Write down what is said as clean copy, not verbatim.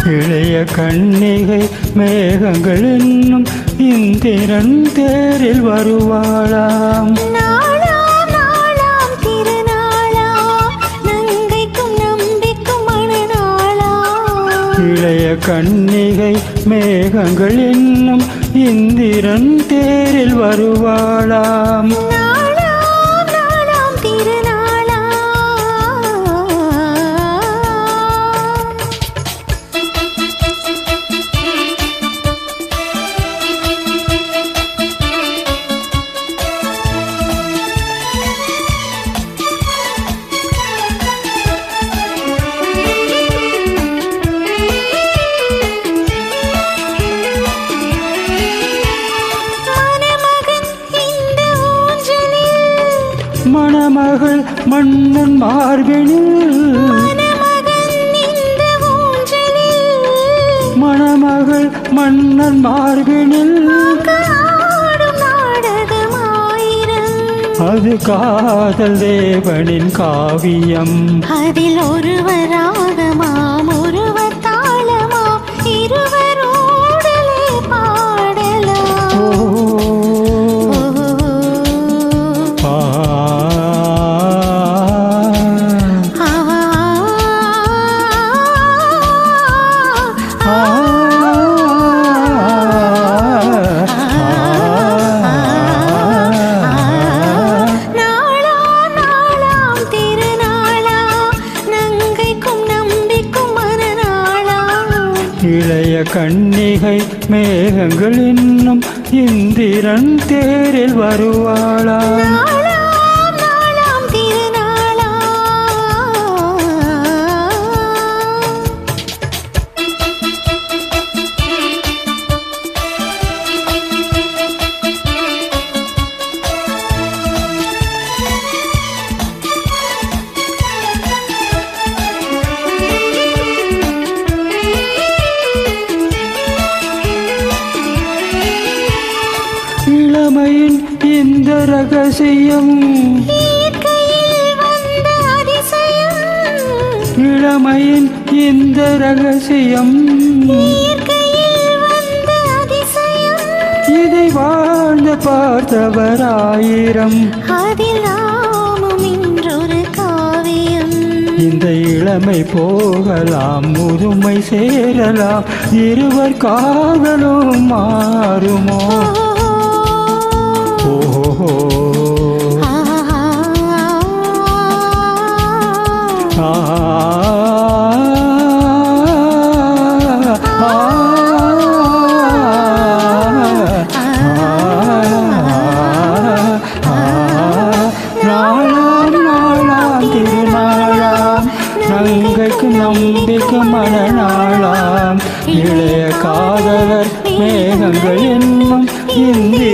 இளைய கன்னிகை மேகங்கள் என்னும் இந்திரன் தேரில் வருவாளாம். இளைய கன்னிகை மேகங்கள் என்னும் இந்திரன் தேரில் வருவாளாம். மணமகள் மன்னன் மார்பினில் மணமகள் மன்னன் மார்பினில் அது காதல் தேவனின் காவியம். அதில் ஒருவராகமாம் ஒருவர் தாளமாம் இருவரோடலே பாடலாம். இளைய கன்னிகை மேகங்கள் என்னும் இந்திரன் தேரில் வருவாளாம். இளமையின் இந்த ரகசியம் இளமையின் இந்த ரகசியம் இதை வாழ்ந்த பார்த்தவராயிரம். இந்த இளமை போகலாம் முதுமை சேரலாம் இருவர் காதலும் மாறுமோ. நங்கைக்கு நம்பிக்கை மனநாளாம். இளைய காதலர் மேகங்கள் என்னும் இந்திய